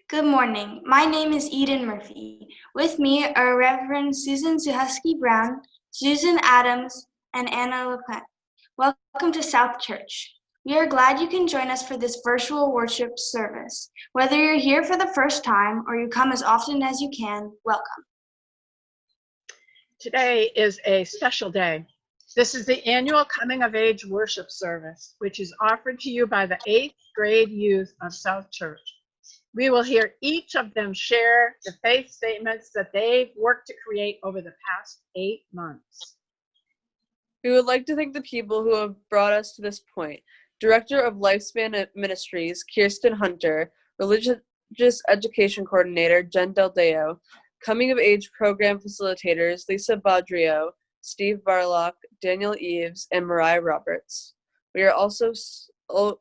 Good morning. My name is Eden Murphy. With me are Reverend Susan Suchocki Brown, Susan Adams, and Anna LaPlante. Welcome to South Church. We are glad you can join us for this virtual worship service. Whether you're here for the first time or you come as often as you can, welcome. Today is a special day. This is the annual Coming of Age worship service, which is offered to you by the 8th grade youth of South Church. We will hear each of them share the faith statements that they've worked to create over the past 8 months. We would like to thank the people who have brought us to this point. Director of Lifespan Ministries, Kirsten Hunter, Religious Education Coordinator, Jen Del Deo, Coming of Age Program Facilitators, Lisa Boudrieau, Steve Barlock, Daniel Eves, and Mariah Roberts. We are also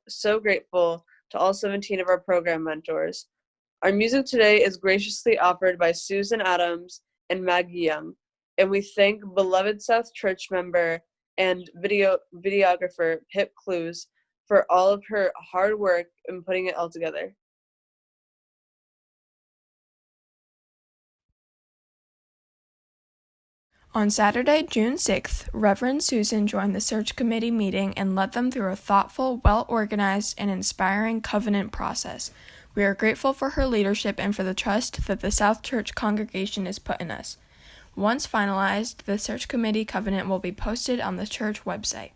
so grateful to all 17 of our program mentors. Our music today is graciously offered by Susan Adams and Maggie Young, and we thank beloved South Church member and videographer Pip Clues for all of her hard work in putting it all together. On Saturday, June 6th, Reverend Susan joined the search committee meeting and led them through a thoughtful, well-organized, and inspiring covenant process. We are grateful for her leadership and for the trust that the South Church congregation has put in us. Once finalized, the search committee covenant will be posted on the church website.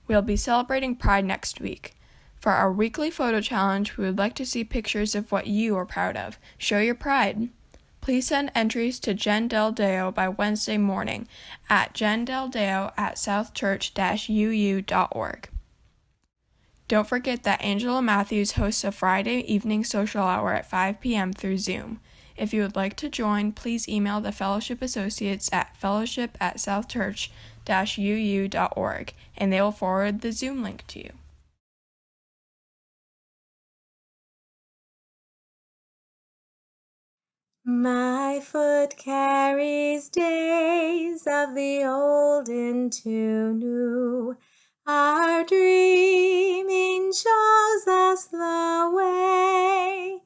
We'll be celebrating Pride next week. For our weekly photo challenge, we would like to see pictures of what you are proud of. Show your pride. Please send entries to Jen Del Deo by Wednesday morning at jendeldeo@southchurch-uu.org. Don't forget that Angela Matthews hosts a Friday evening social hour at 5 p.m. through Zoom. If you would like to join, please email the Fellowship Associates at fellowship@southchurch-uu.org, and they will forward the Zoom link to you. My foot carries days of the old into new. Our dreaming shows us the way.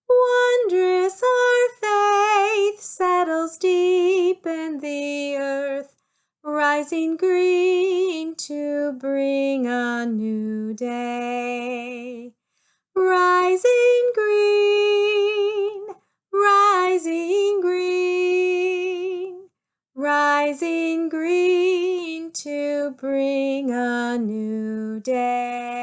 Wondrous our faith settles deep in the earth, rising green to bring a new day. Rising green, rising green, rising green to bring a new day.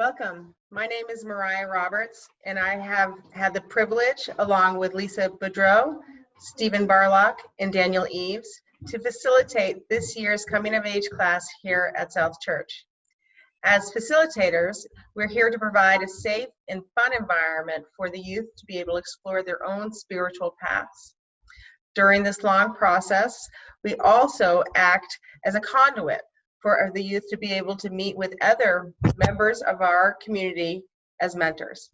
Welcome. My name is Mariah Roberts, and I have had the privilege, along with Lisa Boudrieau, Stephen Barlock, and Daniel Eves, to facilitate this year's coming of age class here at South Church. As facilitators, we're here to provide a safe and fun environment for the youth to be able to explore their own spiritual paths. During this long process, we also act as a conduit for the youth to be able to meet with other members of our community as mentors.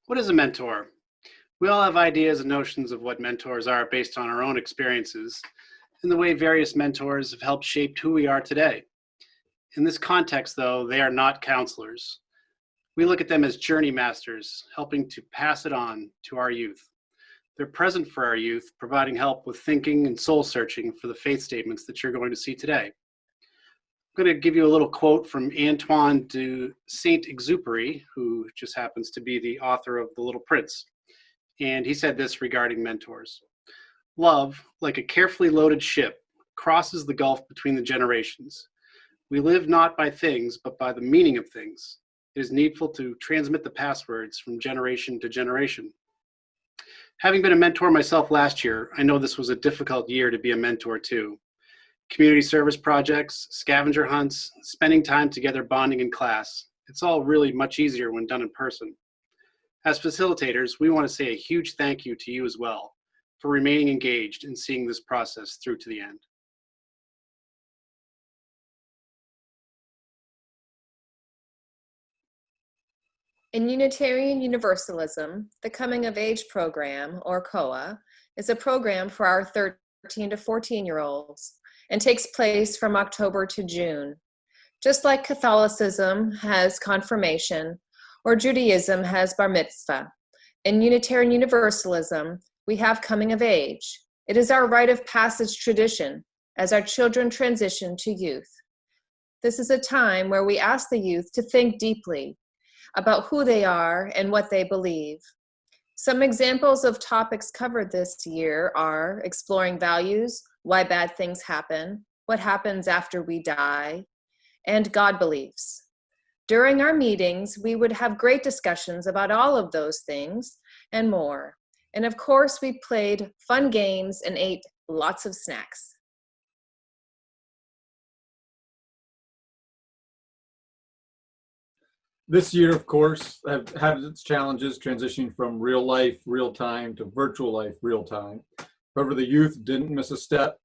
What is a mentor? We all have ideas and notions of what mentors are based on our own experiences and the way various mentors have helped shape who we are today. In this context, though, they are not counselors. We look at them as journey masters, helping to pass it on to our youth. They're present for our youth, providing help with thinking and soul searching for the faith statements that you're going to see today. I'm going to give you a little quote from Antoine de Saint-Exupéry, who just happens to be the author of The Little Prince. And he said this regarding mentors. Love, like a carefully loaded ship, crosses the gulf between the generations. We live not by things, but by the meaning of things. It is needful to transmit the passwords from generation to generation. Having been a mentor myself last year, I know this was a difficult year to be a mentor too. Community service projects, scavenger hunts, spending time together bonding in class. It's all really much easier when done in person. As facilitators, we want to say a huge thank you to you as well for remaining engaged and seeing this process through to the end. In Unitarian Universalism, the Coming of Age program, or COA, is a program for our 13 to 14-year-olds and takes place from October to June. Just like Catholicism has confirmation, or Judaism has bar mitzvah, in Unitarian Universalism, we have coming of age. It is our rite of passage tradition as our children transition to youth. This is a time where we ask the youth to think deeply about who they are and what they believe. Some examples of topics covered this year are exploring values, why bad things happen, what happens after we die, and God beliefs. During our meetings, we would have great discussions about all of those things and more. And of course, we played fun games and ate lots of snacks. This year, of course, have had its challenges transitioning from real life, real time to virtual life, real time. However, the youth didn't miss a step,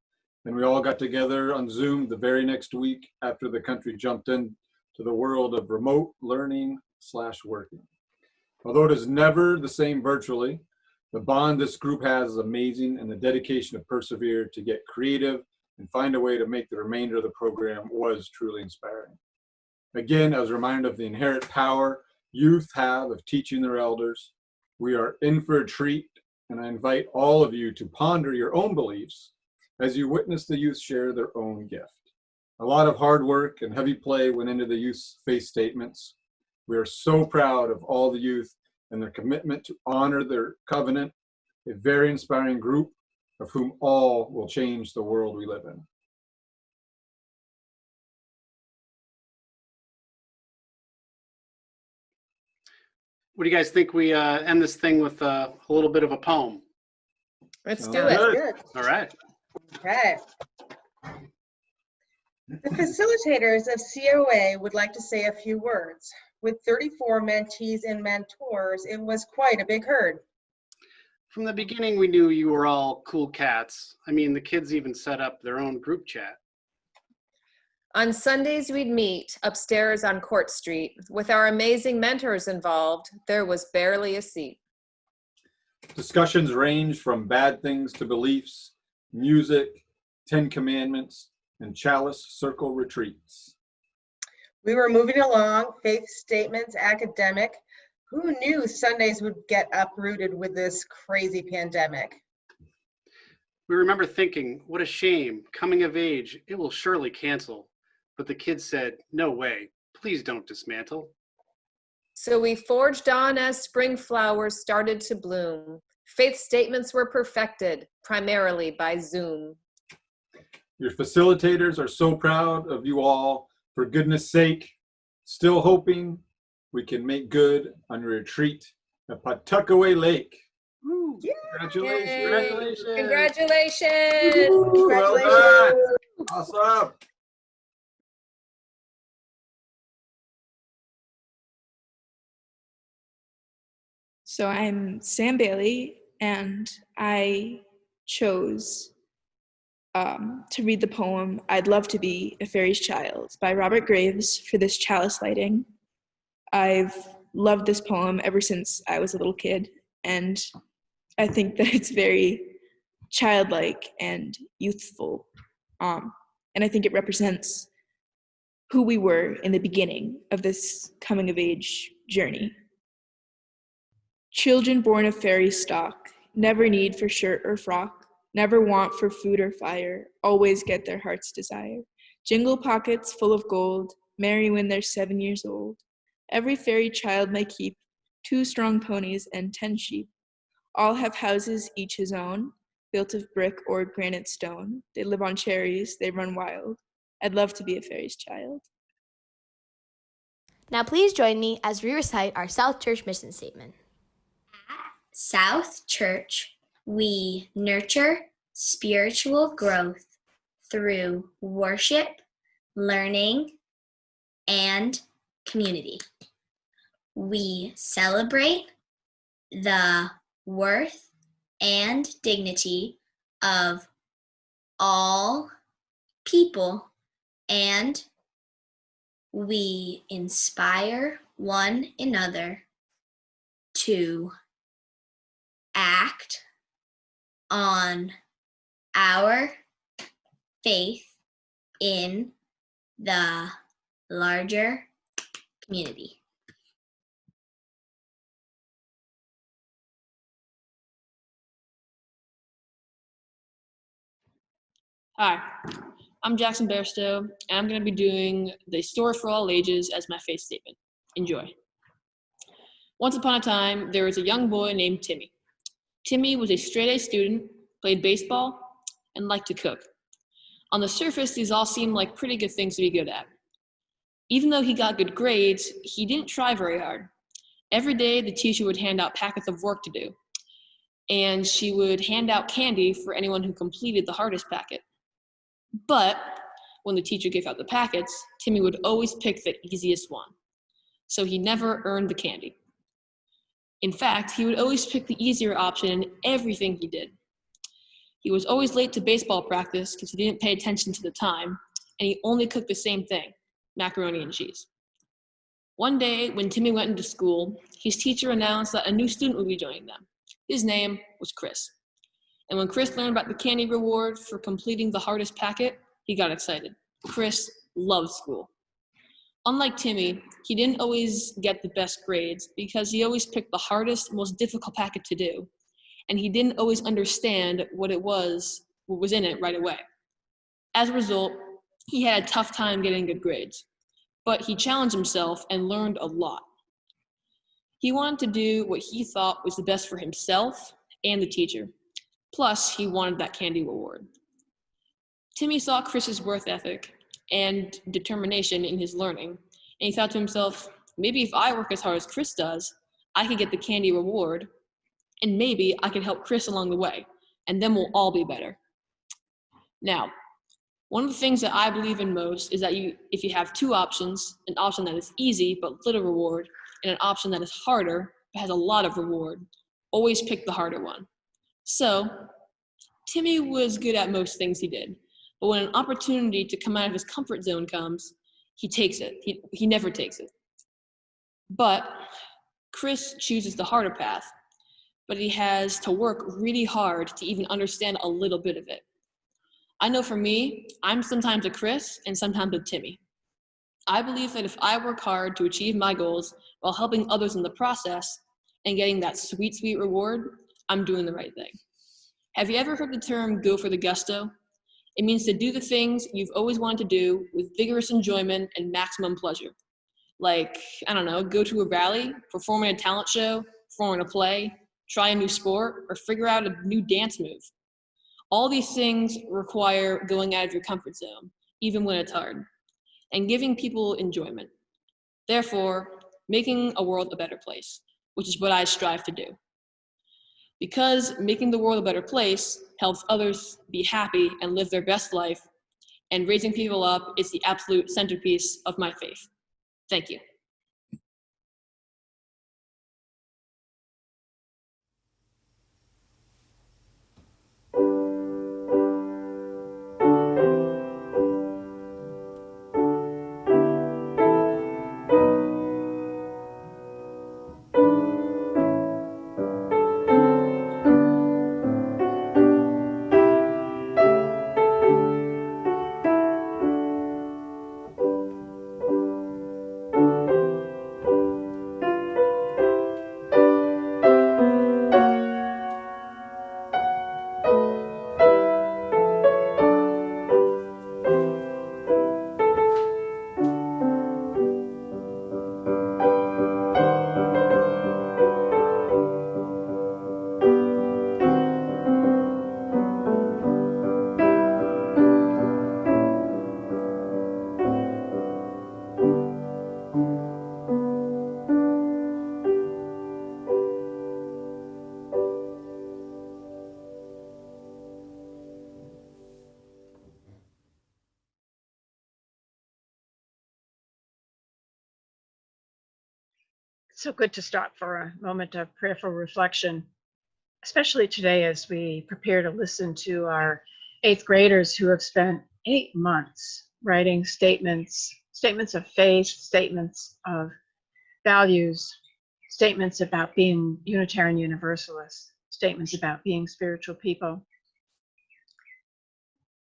and we all got together on Zoom the very next week after the country jumped into the world of remote learning/working. Although it is never the same virtually, the bond this group has is amazing, and the dedication to persevere, to get creative, and find a way to make the remainder of the program was truly inspiring. Again, as a reminder of the inherent power youth have of teaching their elders, we are in for a treat, and I invite all of you to ponder your own beliefs as you witness the youth share their own gift. A lot of hard work and heavy play went into the youth's faith statements. We are so proud of all the youth and their commitment to honor their covenant, a very inspiring group of whom all will change the world we live in. What do you guys think we end this thing with a little bit of a poem? Let's Sounds do it. good. All right. Okay. The facilitators of COA would like to say a few words. With 34 mentees and mentors, it was quite a big herd. From the beginning, we knew you were all cool cats. I mean, the kids even set up their own group chat. On Sundays, we'd meet upstairs on Court Street. With our amazing mentors involved, there was barely a seat. Discussions ranged from bad things to beliefs, music, 10 Commandments, and Chalice circle retreats. We were moving along, faith statements, academic. Who knew Sundays would get uprooted with this crazy pandemic? We remember thinking, what a shame, coming of age, it will surely cancel. But the kids said, no way, please don't dismantle. So we forged on as spring flowers started to bloom. Faith statements were perfected, primarily by Zoom. Your facilitators are so proud of you all. For goodness sake, still hoping we can make good on your retreat at Pawtuckaway Lake. Woo. Congratulations. Congratulations. Congratulations. Woo, well done. Awesome. So I'm Sam Bailey, and I chose to read the poem "I'd Love to Be a Fairy's Child" by Robert Graves for this chalice lighting. I've loved this poem ever since I was a little kid, and I think that it's very childlike and youthful. And I think it represents who we were in the beginning of this coming of age journey. Children born of fairy stock never need for shirt or frock, never want for food or fire, always get their heart's desire. Jingle pockets full of gold, merry when they're 7 years old. Every fairy child may keep 2 strong ponies and 10 sheep. All have houses, each his own, built of brick or granite stone. They live on cherries, they run wild. I'd love to be a fairy's child. Now please join me as we recite our South Church mission statement. South Church, we nurture spiritual growth through worship, learning, and community. We celebrate the worth and dignity of all people, and we inspire one another to act on our faith in the larger community. Hi, I'm Jackson Bairstow, and I'm going to be doing the Story for All Ages as my faith statement. Enjoy. Once upon a time, there was a young boy named Timmy. Timmy was a straight-A student, played baseball, and liked to cook. On the surface, these all seemed like pretty good things to be good at. Even though he got good grades, he didn't try very hard. Every day, the teacher would hand out packets of work to do, and she would hand out candy for anyone who completed the hardest packet. But when the teacher gave out the packets, Timmy would always pick the easiest one, so he never earned the candy. In fact, he would always pick the easier option in everything he did. He was always late to baseball practice because he didn't pay attention to the time, and he only cooked the same thing, macaroni and cheese. One day, when Timmy went into school, his teacher announced that a new student would be joining them. His name was Chris. And when Chris learned about the candy reward for completing the hardest packet, he got excited. Chris loved school. Unlike Timmy, he didn't always get the best grades because he always picked the hardest, most difficult packet to do, and he didn't always understand what was in it right away. As a result, he had a tough time getting good grades, but he challenged himself and learned a lot. He wanted to do what he thought was the best for himself and the teacher. Plus, he wanted that candy reward. Timmy saw Chris's work ethic and determination in his learning, and he thought to himself, maybe if I work as hard as Chris does, I could get the candy reward, and maybe I can help Chris along the way, and then we'll all be better. Now, one of the things that I believe in most is that if you have 2 options, an option that is easy but little reward, and an option that is harder but has a lot of reward, always pick the harder one. So, Timmy was good at most things he did, but when an opportunity to come out of his comfort zone comes, he takes it. He never takes it. But Chris chooses the harder path, but he has to work really hard to even understand a little bit of it. I know for me, I'm sometimes a Chris and sometimes a Timmy. I believe that if I work hard to achieve my goals while helping others in the process and getting that sweet, sweet reward, I'm doing the right thing. Have you ever heard the term go for the gusto? It means to do the things you've always wanted to do with vigorous enjoyment and maximum pleasure. Like, I don't know, go to a rally, perform in a talent show, perform in a play, try a new sport, or figure out a new dance move. All these things require going out of your comfort zone, even when it's hard, and giving people enjoyment. Therefore, making a world a better place, which is what I strive to do. Because making the world a better place helps others be happy and live their best life, and raising people up is the absolute centerpiece of my faith. Thank you. It's so good to stop for a moment of prayerful reflection, especially today as we prepare to listen to our 8th graders who have spent 8 months writing statements of faith, statements of values, statements about being Unitarian Universalists, statements about being spiritual people.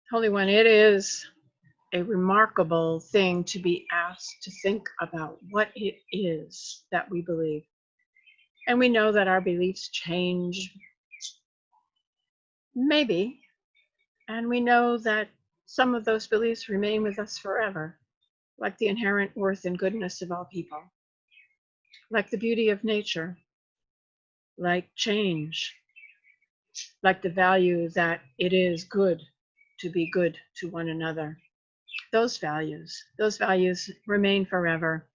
Holy One, it is a remarkable thing to be asked to think about what it is that we believe. And we know that our beliefs change, maybe, and we know that some of those beliefs remain with us forever, like the inherent worth and goodness of all people, like the beauty of nature, like change, like the value that it is good to be good to one another. Those values remain forever.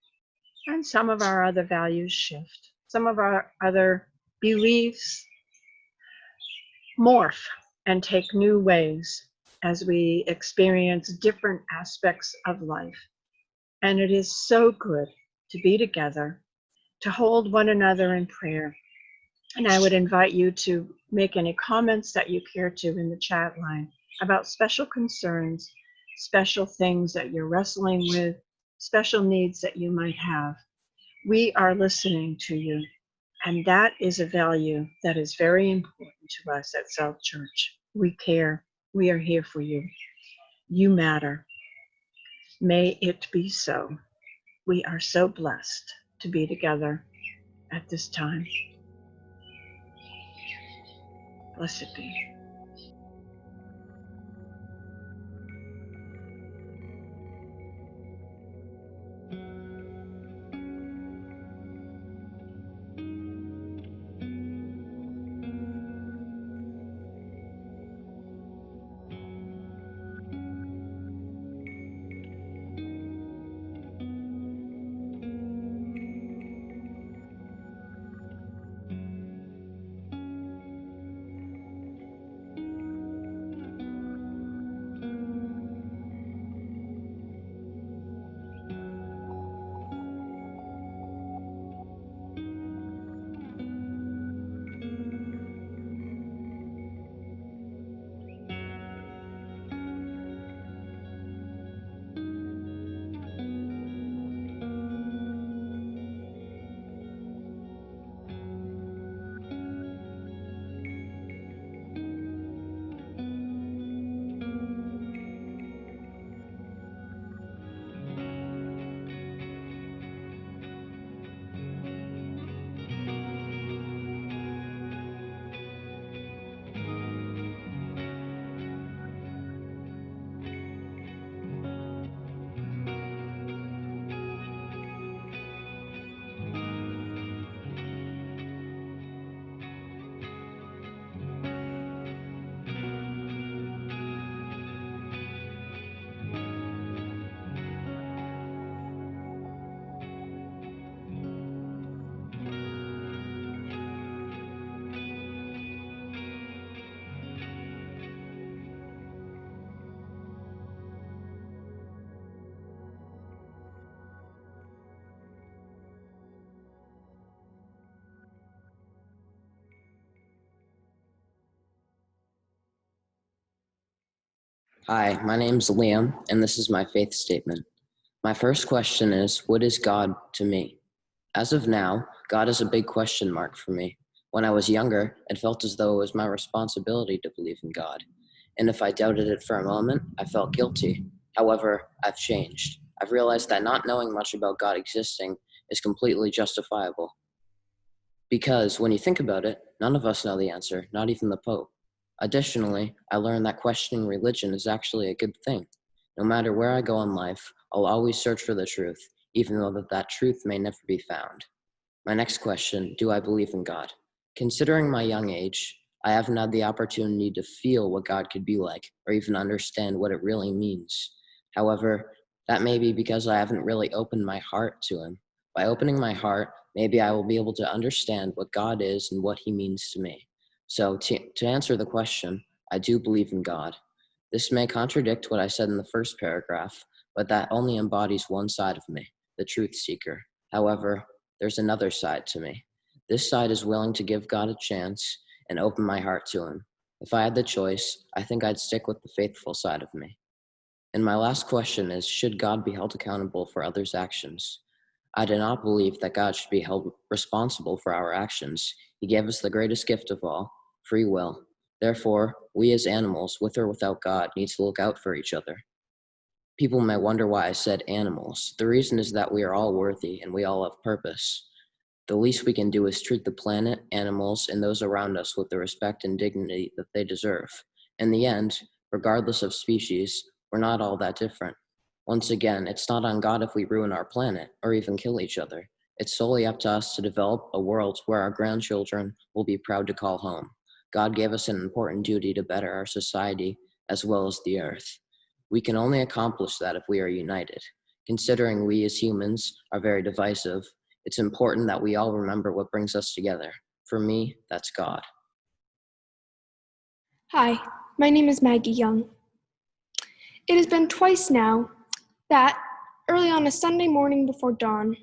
And some of our other values shift. Some of our other beliefs morph and take new ways as we experience different aspects of life. And it is so good to be together, to hold one another in prayer. And I would invite you to make any comments that you care to in the chat line about special concerns, special things that you're wrestling with, special needs that you might have. We are listening to you, and that is a value that is very important to us at South Church. We care. We are here for you. You matter. May it be so. We are so blessed to be together at this time. Blessed be. Hi, my name's Liam, and this is my faith statement. My first question is, what is God to me? As of now, God is a big question mark for me. When I was younger, it felt as though it was my responsibility to believe in God. And if I doubted it for a moment, I felt guilty. However, I've changed. I've realized that not knowing much about God existing is completely justifiable. Because when you think about it, none of us know the answer, not even the Pope. Additionally, I learned that questioning religion is actually a good thing. No matter where I go in life, I'll always search for the truth, even though that truth may never be found. My next question, do I believe in God? Considering my young age, I haven't had the opportunity to feel what God could be like, or even understand what it really means. However, that may be because I haven't really opened my heart to Him. By opening my heart, maybe I will be able to understand what God is and what He means to me. So to answer the question, I do believe in God. This may contradict what I said in the first paragraph, but that only embodies one side of me, the truth seeker. However, there's another side to me. This side is willing to give God a chance and open my heart to Him. If I had the choice, I think I'd stick with the faithful side of me. And my last question is, should God be held accountable for others' actions? I do not believe that God should be held responsible for our actions. He gave us the greatest gift of all, free will. Therefore, we as animals, with or without God, need to look out for each other. People may wonder why I said animals. The reason is that we are all worthy and we all have purpose. The least we can do is treat the planet, animals, and those around us with the respect and dignity that they deserve. In the end, regardless of species, we're not all that different. Once again, it's not on God if we ruin our planet or even kill each other. It's solely up to us to develop a world where our grandchildren will be proud to call home. God gave us an important duty to better our society as well as the earth. We can only accomplish that if we are united. Considering we as humans are very divisive, it's important that we all remember what brings us together. For me, that's God. Hi, my name is Maggie Young. It has been twice now that, early on a Sunday morning before dawn,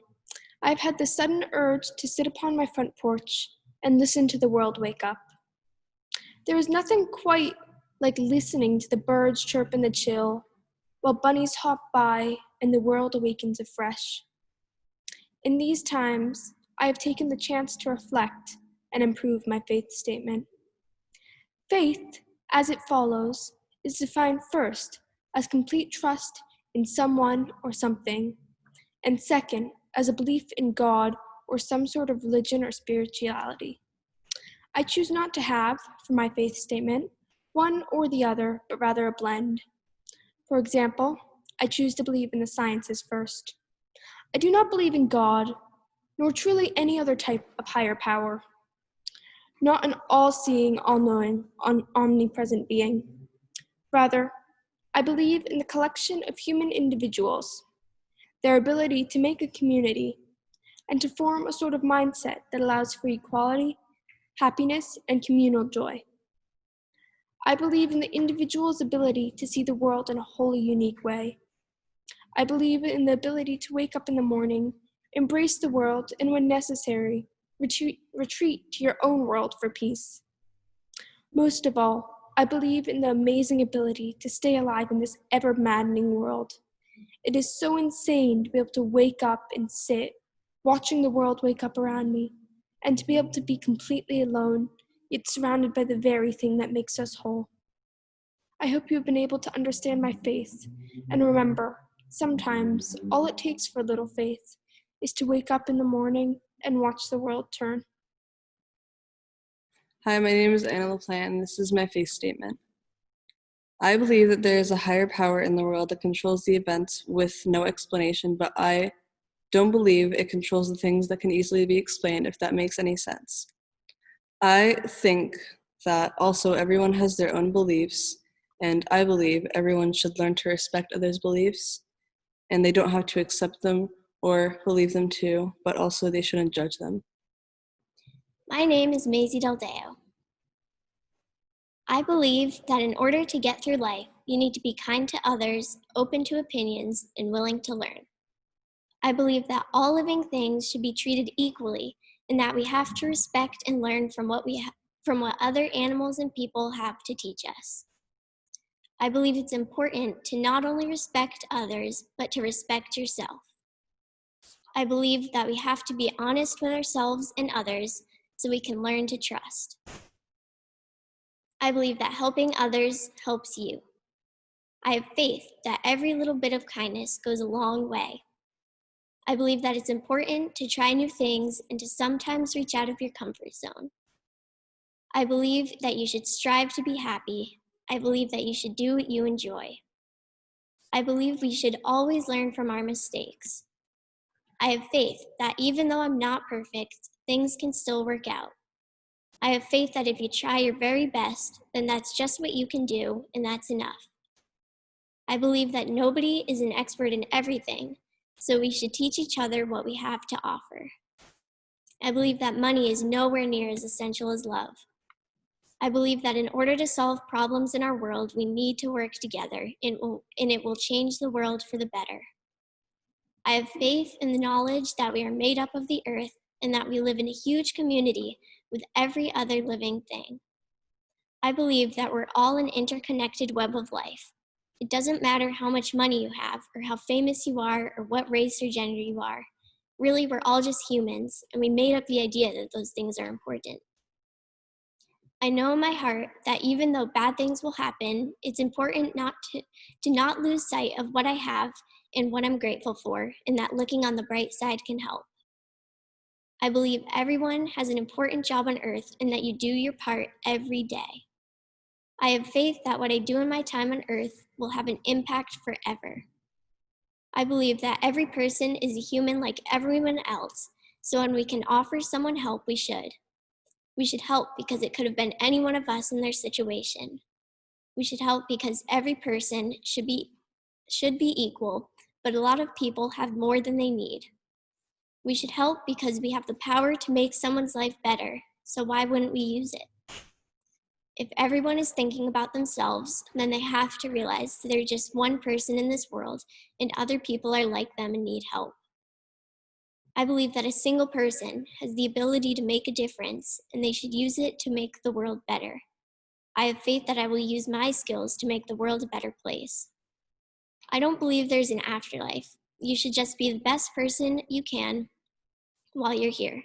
I've had the sudden urge to sit upon my front porch and listen to the world wake up. There is nothing quite like listening to the birds chirp in the chill, while bunnies hop by and the world awakens afresh. In these times, I have taken the chance to reflect and improve my faith statement. Faith, as it follows, is defined first as complete trust in someone or something, and second, as a belief in God or some sort of religion or spirituality. I choose not to have, for my faith statement, one or the other, but rather a blend. For example, I choose to believe in the sciences first. I do not believe in God, nor truly any other type of higher power. Not an all-seeing, all-knowing, omnipresent being. Rather, I believe in the collection of human individuals, their ability to make a community, and to form a sort of mindset that allows for equality, happiness, and communal joy. I believe in the individual's ability to see the world in a wholly unique way. I believe in the ability to wake up in the morning, embrace the world, and when necessary, retreat to your own world for peace. Most of all, I believe in the amazing ability to stay alive in this ever-maddening world. It is so insane to be able to wake up and sit, watching the world wake up around me, and to be able to be completely alone, yet surrounded by the very thing that makes us whole. I hope you have been able to understand my faith, and remember, sometimes all it takes for a little faith is to wake up in the morning and watch the world turn. Hi, my name is Anna LaPlante, and this is my faith statement. I believe that there is a higher power in the world that controls the events with no explanation, but I don't believe it controls the things that can easily be explained, if that makes any sense. I think that also everyone has their own beliefs, and I believe everyone should learn to respect others' beliefs, and they don't have to accept them or believe them too, but also they shouldn't judge them. My name is Maisy Daldeo. I believe that in order to get through life, you need to be kind to others, open to opinions, and willing to learn. I believe that all living things should be treated equally, and that we have to respect and learn from what other animals and people have to teach us. I believe it's important to not only respect others, but to respect yourself. I believe that we have to be honest with ourselves and others so we can learn to trust. I believe that helping others helps you. I have faith that every little bit of kindness goes a long way. I believe that it's important to try new things and to sometimes reach out of your comfort zone. I believe that you should strive to be happy. I believe that you should do what you enjoy. I believe we should always learn from our mistakes. I have faith that even though I'm not perfect, things can still work out. I have faith that if you try your very best, then that's just what you can do, and that's enough. I believe that nobody is an expert in everything, so we should teach each other what we have to offer. I believe that money is nowhere near as essential as love. I believe that in order to solve problems in our world, we need to work together, and it will change the world for the better. I have faith in the knowledge that we are made up of the earth and that we live in a huge community with every other living thing. I believe that we're all an interconnected web of life. It doesn't matter how much money you have or how famous you are or what race or gender you are. Really, we're all just humans, and we made up the idea that those things are important. I know in my heart that even though bad things will happen, it's important to not lose sight of what I have and what I'm grateful for, and that looking on the bright side can help. I believe everyone has an important job on earth and that you do your part every day. I have faith that what I do in my time on earth will have an impact forever. I believe that every person is a human like everyone else, so when we can offer someone help, we should. We should help because it could have been any one of us in their situation. We should help because every person should be equal, but a lot of people have more than they need. We should help because we have the power to make someone's life better, so why wouldn't we use it? If everyone is thinking about themselves, then they have to realize that they're just one person in this world and other people are like them and need help. I believe that a single person has the ability to make a difference and they should use it to make the world better. I have faith that I will use my skills to make the world a better place. I don't believe there's an afterlife. You should just be the best person you can while you're here.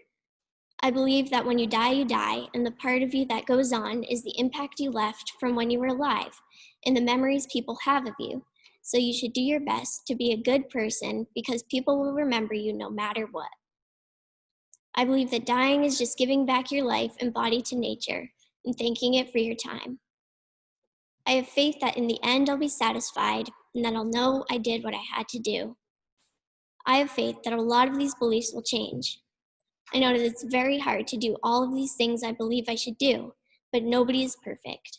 I believe that when you die, and the part of you that goes on is the impact you left from when you were alive and the memories people have of you. So you should do your best to be a good person because people will remember you no matter what. I believe that dying is just giving back your life and body to nature and thanking it for your time. I have faith that in the end I'll be satisfied and that I'll know I did what I had to do. I have faith that a lot of these beliefs will change. I know that it's very hard to do all of these things I believe I should do, but nobody is perfect.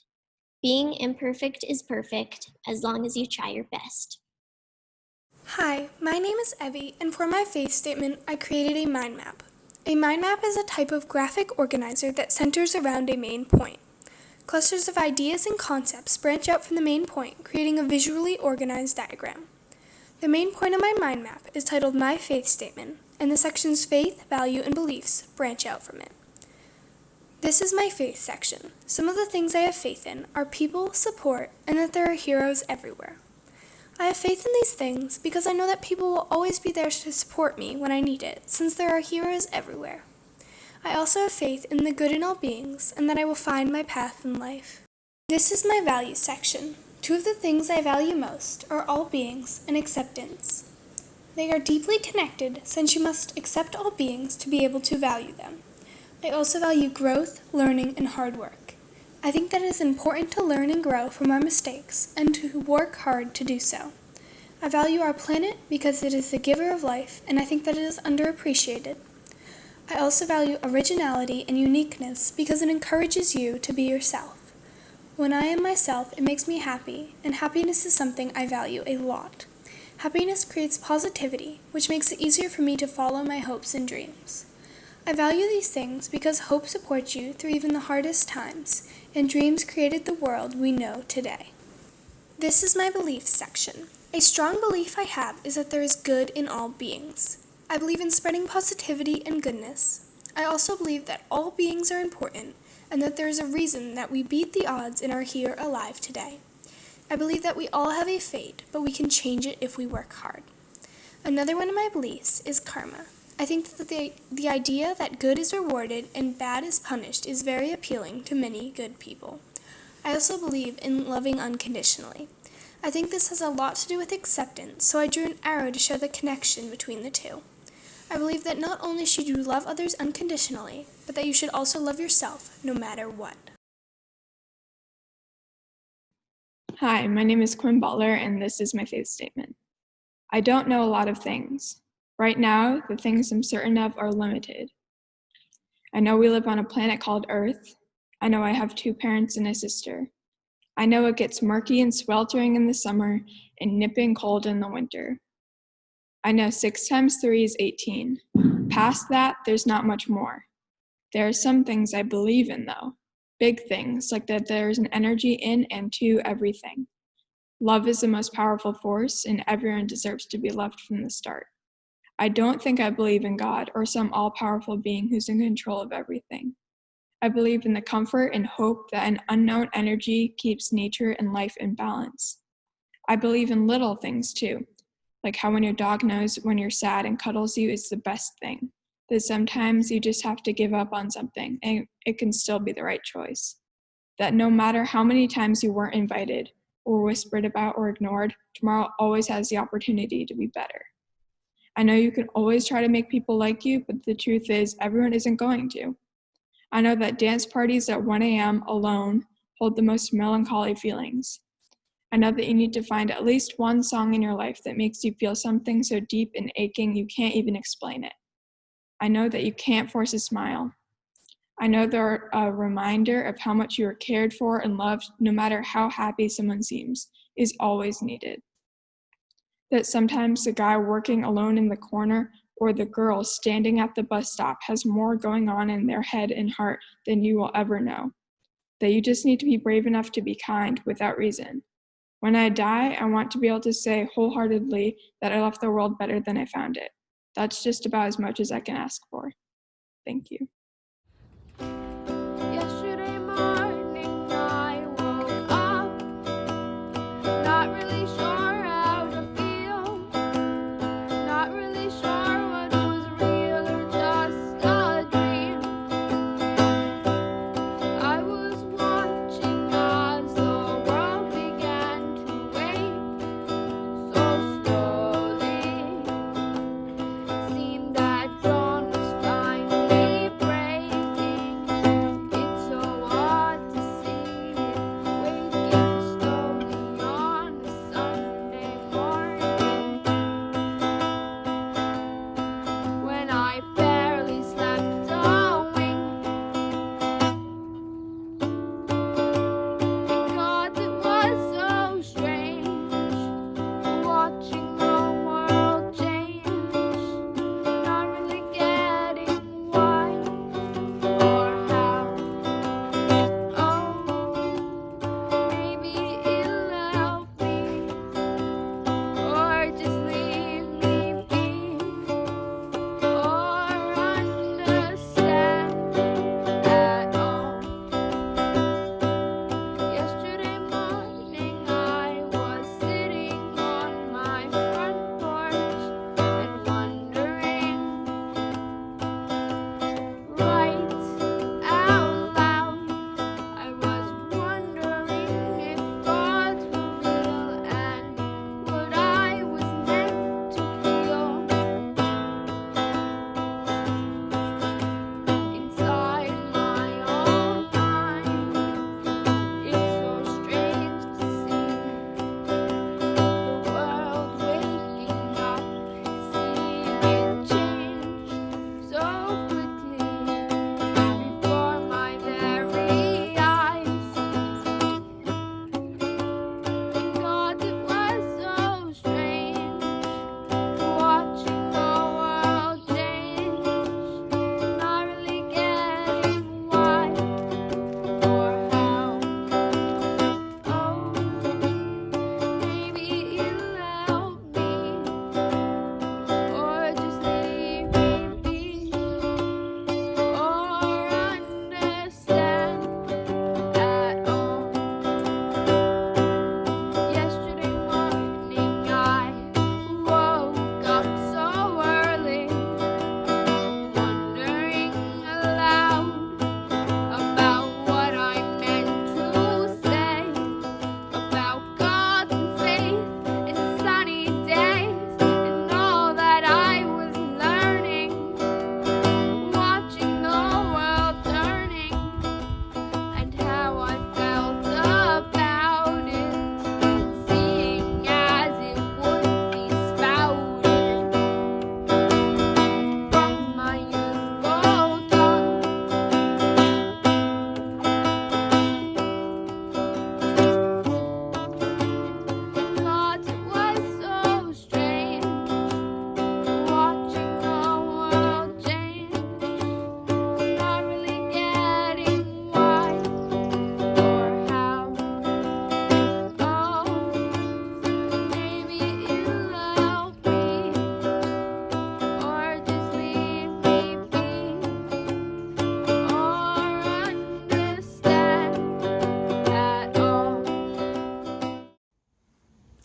Being imperfect is perfect as long as you try your best. Hi, my name is Evie, and for my faith statement, I created a mind map. A mind map is a type of graphic organizer that centers around a main point. Clusters of ideas and concepts branch out from the main point, creating a visually organized diagram. The main point of my mind map is titled My Faith Statement, and the sections Faith, Value, and Beliefs branch out from it. This is my faith section. Some of the things I have faith in are people, support, and that there are heroes everywhere. I have faith in these things because I know that people will always be there to support me when I need it, since there are heroes everywhere. I also have faith in the good in all beings, and that I will find my path in life. This is my values section. Two of the things I value most are all beings and acceptance. They are deeply connected since you must accept all beings to be able to value them. I also value growth, learning, and hard work. I think that it is important to learn and grow from our mistakes and to work hard to do so. I value our planet because it is the giver of life, and I think that it is underappreciated. I also value originality and uniqueness because it encourages you to be yourself. When I am myself, it makes me happy, and happiness is something I value a lot. Happiness creates positivity, which makes it easier for me to follow my hopes and dreams. I value these things because hope supports you through even the hardest times, and dreams created the world we know today. This is my beliefs section. A strong belief I have is that there is good in all beings. I believe in spreading positivity and goodness. I also believe that all beings are important, and that there is a reason that we beat the odds and are here alive today. I believe that we all have a fate, but we can change it if we work hard. Another one of my beliefs is karma. I think that the idea that good is rewarded and bad is punished is very appealing to many good people. I also believe in loving unconditionally. I think this has a lot to do with acceptance, so I drew an arrow to show the connection between the two. I believe that not only should you love others unconditionally, but that you should also love yourself no matter what. Hi, my name is Quinn B, and this is my faith statement. I don't know a lot of things. Right now, the things I'm certain of are limited. I know we live on a planet called Earth. I know I have 2 parents and a sister. I know it gets murky and sweltering in the summer and nipping cold in the winter. I know 6 times 3 is 18. Past that, there's not much more. There are some things I believe in, though. Big things, like that there's an energy in and to everything. Love is the most powerful force, and everyone deserves to be loved from the start. I don't think I believe in God or some all-powerful being who's in control of everything. I believe in the comfort and hope that an unknown energy keeps nature and life in balance. I believe in little things too, like how when your dog knows when you're sad and cuddles you is the best thing, that sometimes you just have to give up on something and it can still be the right choice. That no matter how many times you weren't invited or whispered about or ignored, tomorrow always has the opportunity to be better. I know you can always try to make people like you, but the truth is everyone isn't going to. I know that dance parties at 1 a.m. alone hold the most melancholy feelings. I know that you need to find at least one song in your life that makes you feel something so deep and aching you can't even explain it. I know that you can't force a smile. I know they're a reminder of how much you are cared for and loved, no matter how happy someone seems, is always needed. That sometimes the guy working alone in the corner or the girl standing at the bus stop has more going on in their head and heart than you will ever know. That you just need to be brave enough to be kind without reason. When I die, I want to be able to say wholeheartedly that I left the world better than I found it. That's just about as much as I can ask for. Thank you. Yesterday morning I woke up, not really sure how to feel, not really sure what was real or just a dream. I was watching as the world began to wake so slowly. It seemed that dawn was finally breaking.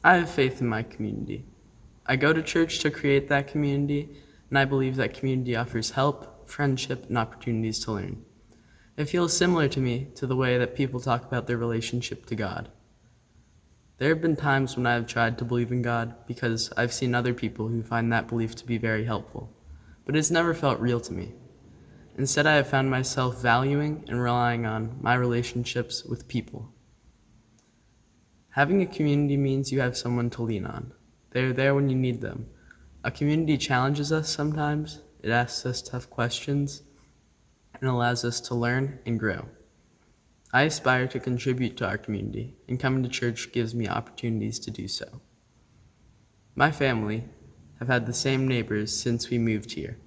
I have faith in my community. I go to church to create that community, and I believe that community offers help, friendship, and opportunities to learn. It feels similar to me to the way that people talk about their relationship to God. There have been times when I have tried to believe in God because I've seen other people who find that belief to be very helpful, but it's never felt real to me. Instead, I have found myself valuing and relying on my relationships with people. Having a community means you have someone to lean on. They are there when you need them. A community challenges us sometimes. It asks us tough questions and allows us to learn and grow. I aspire to contribute to our community, and coming to church gives me opportunities to do so. My family have had the same neighbors since we moved here.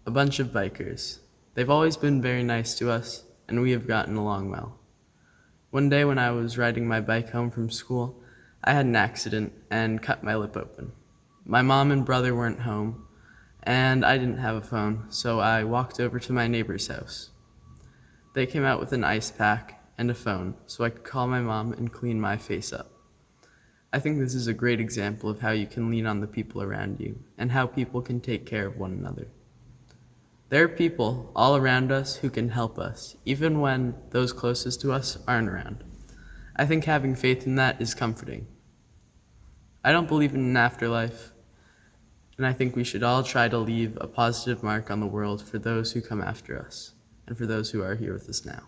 A bunch of bikers. They've always been very nice to us, and we have gotten along well. One day when I was riding my bike home from school, I had an accident and cut my lip open. My mom and brother weren't home, and I didn't have a phone, so I walked over to my neighbor's house. They came out with an ice pack and a phone so I could call my mom and clean my face up. I think this is a great example of how you can lean on the people around you and how people can take care of one another. There are people all around us who can help us, even when those closest to us aren't around. I think having faith in that is comforting. I don't believe in an afterlife, and I think we should all try to leave a positive mark on the world for those who come after us and for those who are here with us now.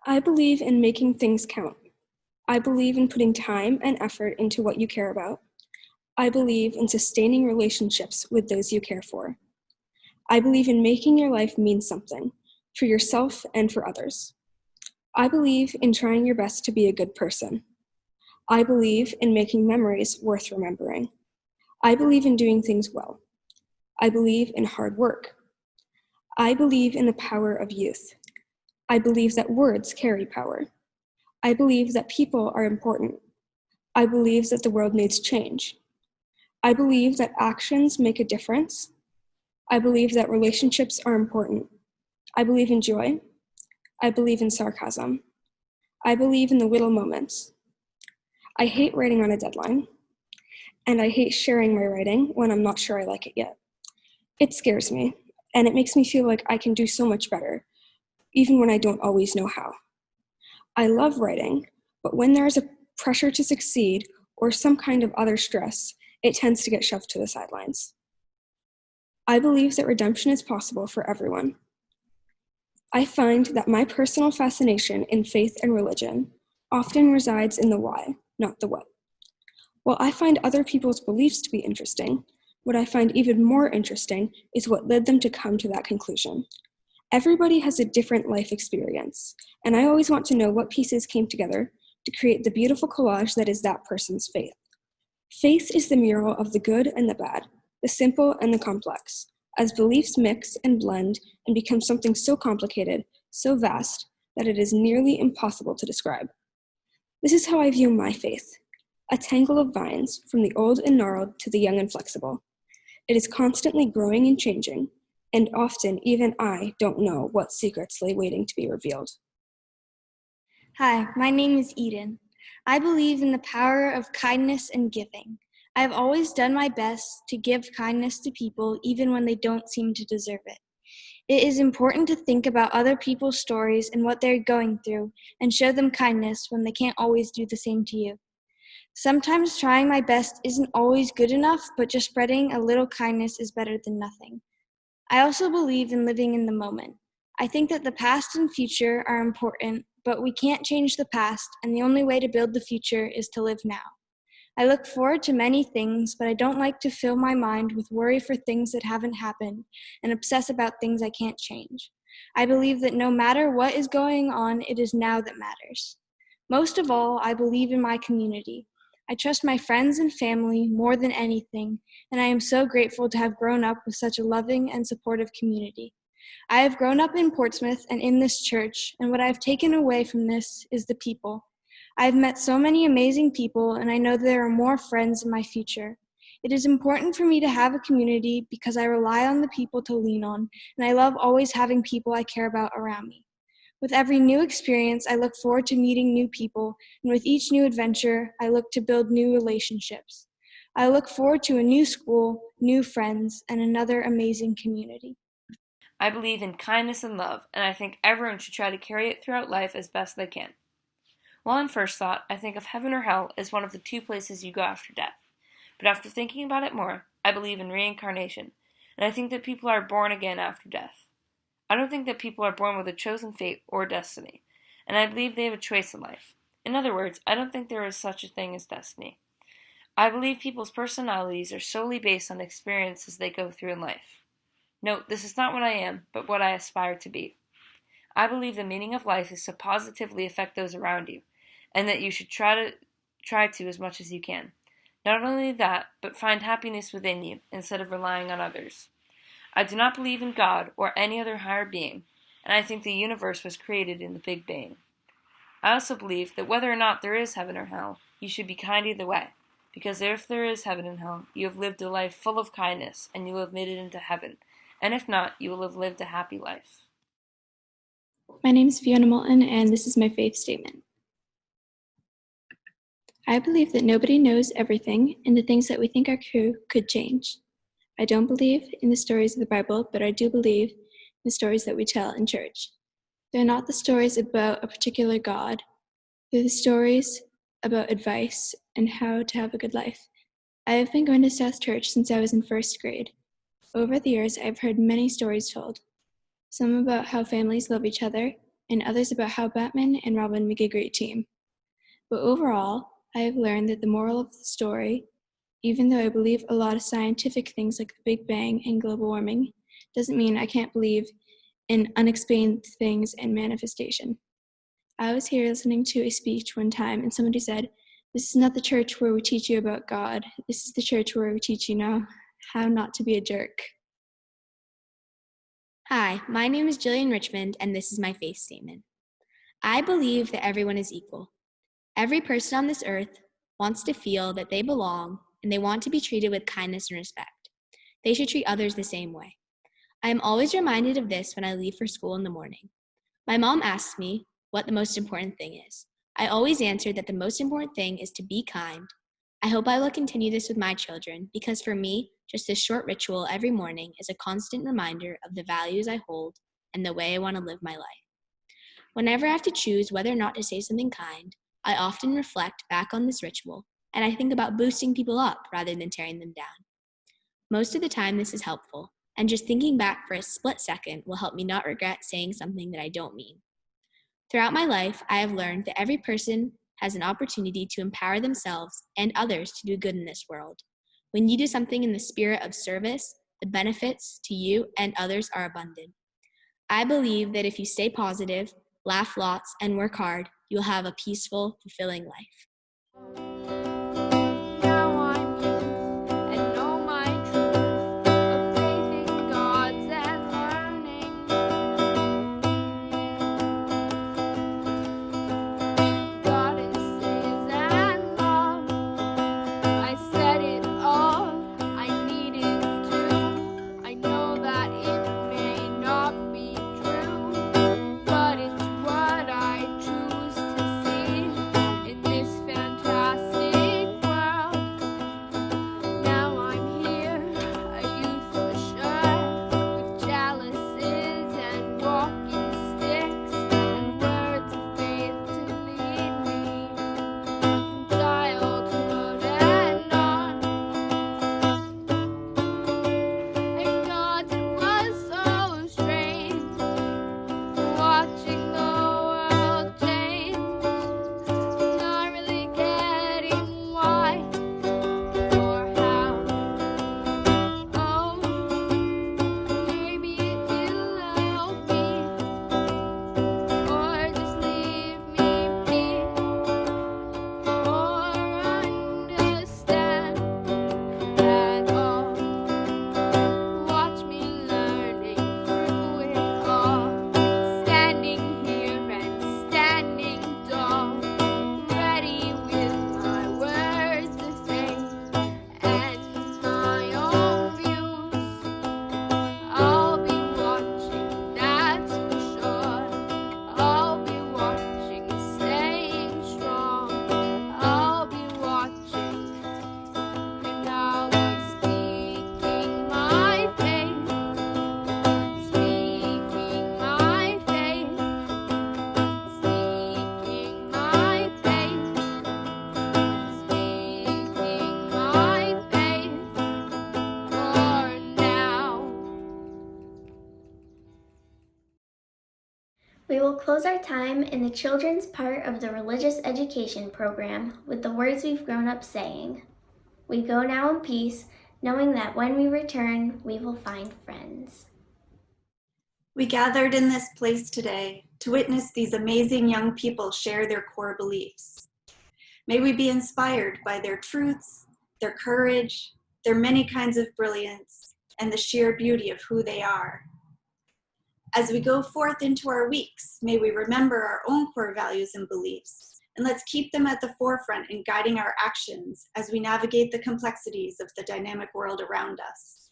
I believe in making things count. I believe in putting time and effort into what you care about. I believe in sustaining relationships with those you care for. I believe in making your life mean something, for yourself and for others. I believe in trying your best to be a good person. I believe in making memories worth remembering. I believe in doing things well. I believe in hard work. I believe in the power of youth. I believe that words carry power. I believe that people are important. I believe that the world needs change. I believe that actions make a difference. I believe that relationships are important. I believe in joy. I believe in sarcasm. I believe in the little moments. I hate writing on a deadline, and I hate sharing my writing when I'm not sure I like it yet. It scares me, and it makes me feel like I can do so much better, even when I don't always know how. I love writing, but when there is a pressure to succeed or some kind of other stress, it tends to get shoved to the sidelines. I believe that redemption is possible for everyone. I find that my personal fascination in faith and religion often resides in the why, not the what. While I find other people's beliefs to be interesting, what I find even more interesting is what led them to come to that conclusion. Everybody has a different life experience, and I always want to know what pieces came together to create the beautiful collage that is that person's faith. Faith is the mural of the good and the bad, the simple and the complex, as beliefs mix and blend and become something so complicated, so vast, that it is nearly impossible to describe. This is how I view my faith, a tangle of vines from the old and gnarled to the young and flexible. It is constantly growing and changing, and often even I don't know what secrets lay waiting to be revealed. Hi, my name is Eden. I believe in the power of kindness and giving. I have always done my best to give kindness to people even when they don't seem to deserve it. It is important to think about other people's stories and what they're going through and show them kindness when they can't always do the same to you. Sometimes trying my best isn't always good enough, but just spreading a little kindness is better than nothing. I also believe in living in the moment. I think that the past and future are important, but we can't change the past, and the only way to build the future is to live now. I look forward to many things, but I don't like to fill my mind with worry for things that haven't happened and obsess about things I can't change. I believe that no matter what is going on, it is now that matters. Most of all, I believe in my community. I trust my friends and family more than anything, and I am so grateful to have grown up with such a loving and supportive community. I have grown up in Portsmouth and in this church, and what I have taken away from this is the people. I have met so many amazing people, and I know there are more friends in my future. It is important for me to have a community because I rely on the people to lean on, and I love always having people I care about around me. With every new experience, I look forward to meeting new people, and with each new adventure, I look to build new relationships. I look forward to a new school, new friends, and another amazing community. I believe in kindness and love, and I think everyone should try to carry it throughout life as best they can. Well, on first thought, I think of heaven or hell as one of the two places you go after death. But after thinking about it more, I believe in reincarnation, and I think that people are born again after death. I don't think that people are born with a chosen fate or destiny, and I believe they have a choice in life. In other words, I don't think there is such a thing as destiny. I believe people's personalities are solely based on the experiences they go through in life. Note, this is not what I am, but what I aspire to be. I believe the meaning of life is to positively affect those around you, and that you should try to as much as you can. Not only that, but find happiness within you instead of relying on others. I do not believe in God or any other higher being, and I think the universe was created in the Big Bang. I also believe that whether or not there is heaven or hell, you should be kind either way, because if there is heaven and hell, you have lived a life full of kindness, and you will have made it into heaven, and if not, you will have lived a happy life. My name is Fiona Moulton, and this is my faith statement. I believe that nobody knows everything, and the things that we think are true could change. I don't believe in the stories of the Bible, but I do believe in the stories that we tell in church. They're not the stories about a particular God. They're the stories about advice and how to have a good life. I have been going to South Church since I was in first grade. Over the years, I've heard many stories told. Some about how families love each other, and others about how Batman and Robin make a great team. But overall, I have learned that the moral of the story, even though I believe a lot of scientific things like the Big Bang and global warming, doesn't mean I can't believe in unexplained things and manifestation. I was here listening to a speech one time, and somebody said, "This is not the church where we teach you about God. This is the church where we teach you now how not to be a jerk." Hi, my name is Jillian Richmond, and this is my faith statement. I believe that everyone is equal. Every person on this earth wants to feel that they belong, and they want to be treated with kindness and respect. They should treat others the same way. I am always reminded of this when I leave for school in the morning. My mom asks me what the most important thing is. I always answer that the most important thing is to be kind. I hope I will continue this with my children, because for me, just this short ritual every morning is a constant reminder of the values I hold and the way I want to live my life. Whenever I have to choose whether or not to say something kind, I often reflect back on this ritual, and I think about boosting people up rather than tearing them down. Most of the time, this is helpful, and just thinking back for a split second will help me not regret saying something that I don't mean. Throughout my life, I have learned that every person has an opportunity to empower themselves and others to do good in this world. When you do something in the spirit of service, the benefits to you and others are abundant. I believe that if you stay positive, laugh lots, and work hard, you'll have a peaceful, fulfilling life. But it's what I choose to see in this fantastic will close our time in the children's part of the religious education program with the words we've grown up saying. We go now in peace, knowing that when we return, we will find friends. We gathered in this place today to witness these amazing young people share their core beliefs. May we be inspired by their truths, their courage, their many kinds of brilliance, and the sheer beauty of who they are. As we go forth into our weeks, may we remember our own core values and beliefs, and let's keep them at the forefront in guiding our actions as we navigate the complexities of the dynamic world around us.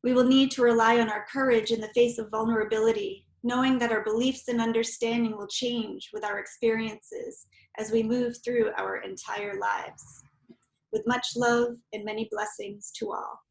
We will need to rely on our courage in the face of vulnerability, knowing that our beliefs and understanding will change with our experiences as we move through our entire lives. With much love and many blessings to all.